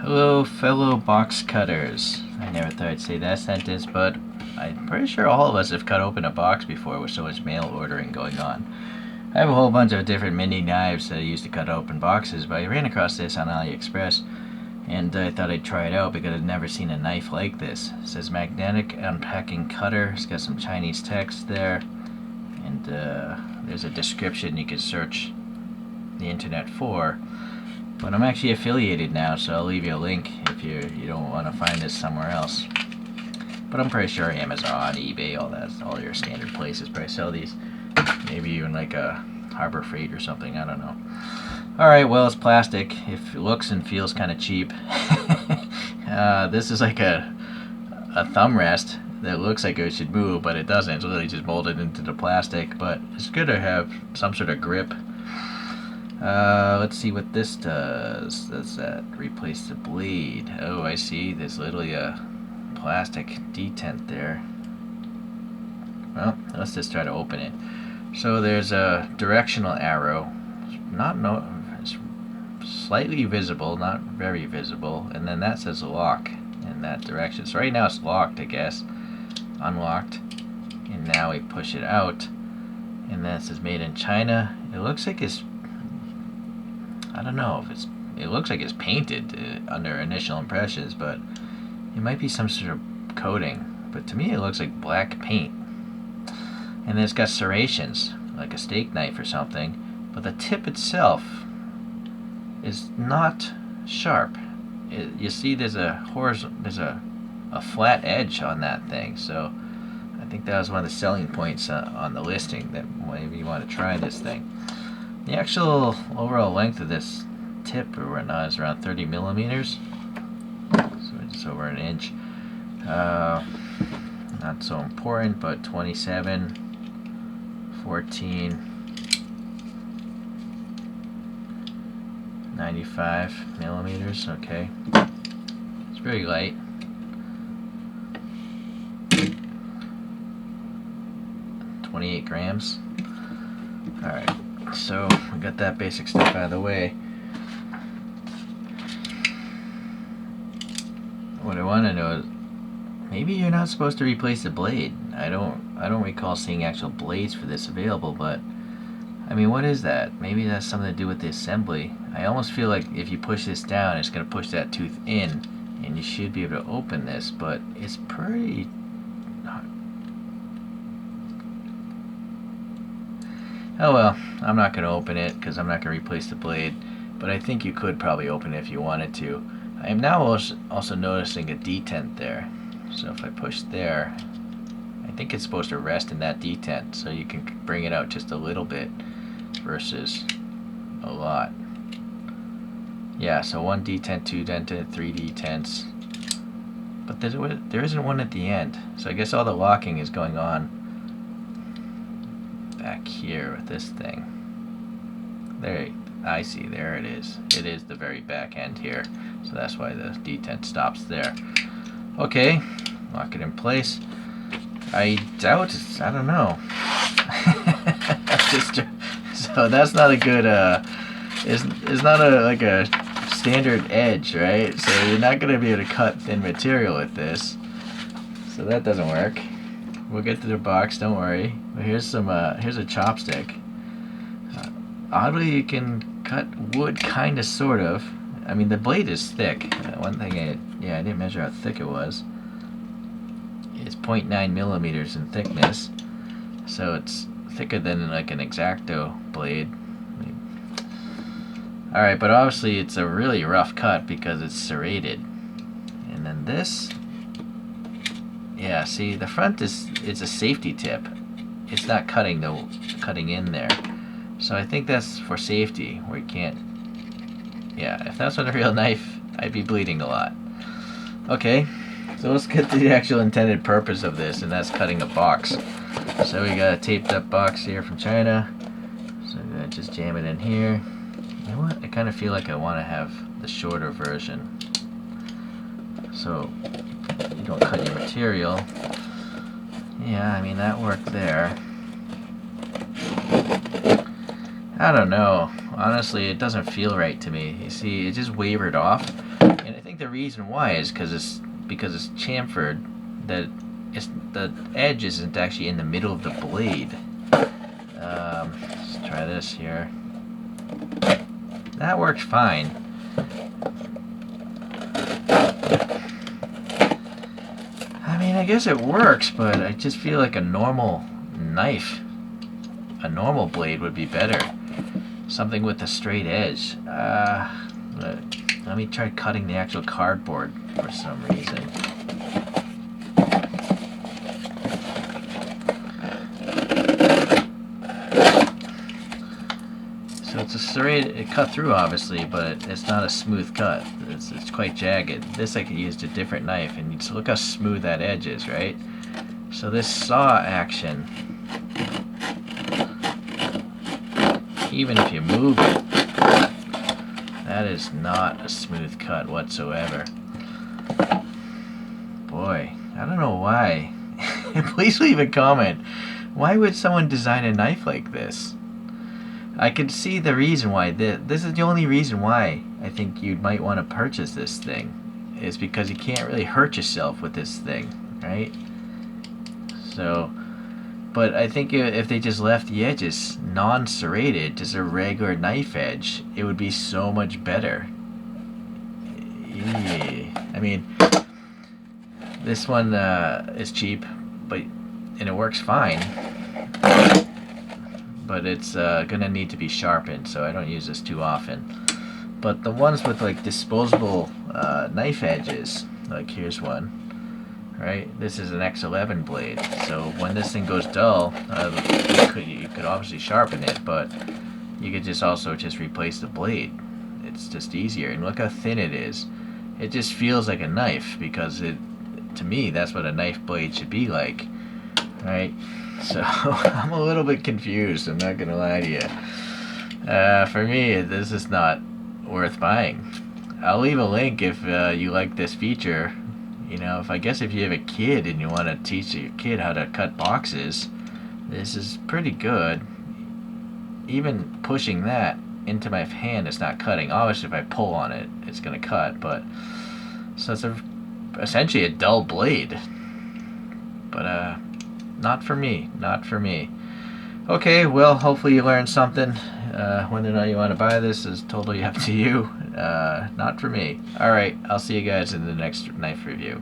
Hello, fellow box cutters. I never thought I'd say that sentence, but I'm pretty sure all of us have cut open a box before with so much mail ordering going on. I have a whole bunch of different mini knives that I use to cut open boxes, but I ran across this on Aliexpress, and I thought I'd try it out because I'd never seen a knife like this. It says magnetic unpacking cutter. It's got some Chinese text there, and there's a description you can search the internet for. But I'm actually affiliated now, so I'll leave you a link if you don't want to find this somewhere else. But I'm pretty sure Amazon, eBay, all your standard places probably sell these. Maybe even like a Harbor Freight or something, I don't know. Alright, well, it's plastic. It looks and feels kind of cheap. This is like a thumb rest that looks like it should move, but it doesn't. It's literally just molded into the plastic, but it's good to have some sort of grip. Let's see what this does. Does that replace the blade? Oh, I see. There's literally a plastic detent there. Well, let's just try to open it. So there's a directional arrow. It's slightly visible, not very visible, and then that says lock in that direction. So right now it's locked, I guess. Unlocked. And now we push it out. And then it says made in China. It looks like it's, I don't know if it looks like it's painted under initial impressions, but it might be some sort of coating. But to me it looks like black paint. And then it's got serrations, like a steak knife or something, but the tip itself is not sharp. You see there's a flat edge on that thing, so I think that was one of the selling points on the listing, that maybe you want to try this thing. The actual overall length of this tip or whatnot is around 30 millimeters, so it's over an inch. Not so important, but 27, 14, 95 millimeters. Okay, it's very light. .28 grams. All right. So we got that basic stuff out of the way. What I want to know is, maybe you're not supposed to replace the blade. I don't recall seeing actual blades for this available, but I mean, what is that? Maybe that's something to do with the assembly. I almost feel like if you push this down, it's going to push that tooth in, and you should be able to open this, but it's pretty... Oh well, I'm not going to open it because I'm not going to replace the blade, but I think you could probably open it if you wanted to. I am now also noticing a detent there. So if I push there, I think it's supposed to rest in that detent, so you can bring it out just a little bit versus a lot. Yeah, so 1 detent, 2 detent, 3 detents. But there isn't one at the end, so I guess all the locking is going on back here with this thing. There, I see, there it is. It is the very back end here, so that's why the detent stops there. Okay, lock it in place. I doubt it's, I don't know. So that's not a good, it's not like a standard edge, right? So you're not going to be able to cut thin material with this. So that doesn't work. We'll get to the box, don't worry. But here's some, here's a chopstick. Oddly, you can cut wood, kind of, sort of. I mean, the blade is thick. One thing, I didn't measure how thick it was. It's 0.9 millimeters in thickness, so it's thicker than like an X-Acto blade. Alright, but obviously it's a really rough cut because it's serrated. And then this, yeah, see, the front it's a safety tip. It's not cutting in there. So I think that's for safety, where you can't, yeah, if that's with a real knife, I'd be bleeding a lot. Okay, so let's get to the actual intended purpose of this, and that's cutting a box. So we got a taped up box here from China. So I'm gonna just jam it in here. You know what, I kind of feel like I want to have the shorter version, so you don't cut your material. Yeah, I mean, that worked there. I don't know. Honestly, it doesn't feel right to me. You see, it just wavered off, And I think the reason why is because it's chamfered, that the edge isn't actually in the middle of the blade. Let's try this here. That works fine. I mean, I guess it works, but I just feel like a normal knife, a normal blade would be better. Something with a straight edge. Let me try cutting the actual cardboard for some reason. So it's a straight, it cut through obviously, but it's not a smooth cut. It's quite jagged. This I could use a different knife, and just look how smooth that edge is, right? So this saw action, even if you move it, that is not a smooth cut whatsoever. Boy, I don't know why. Please leave a comment. Why would someone design a knife like this? I could see the reason why. This is the only reason why I think you might want to purchase this thing, is because you can't really hurt yourself with this thing, right? So, but I think if they just left the edges non-serrated, just a regular knife edge, it would be so much better. I mean, this one is cheap, and it works fine. But it's gonna need to be sharpened, so I don't use this too often. But the ones with like disposable knife edges, like here's one, right? This is an X11 blade, so when this thing goes dull, you could obviously sharpen it, but you could just also just replace the blade. It's just easier, and look how thin it is. It just feels like a knife, because to me, that's what a knife blade should be like, right? So I'm a little bit confused, I'm not gonna lie to you. For me, this is not worth buying. I'll leave a link if you like this feature. You know, I guess if you have a kid and you want to teach your kid how to cut boxes, this is pretty good. Even pushing that into my hand, it's not cutting. Obviously if I pull on it, it's gonna cut, but so it's essentially a dull blade. But not for me, not for me. Okay, well, hopefully you learned something. Whether or not you want to buy this is totally up to you. Not for me. Alright, I'll see you guys in the next knife review.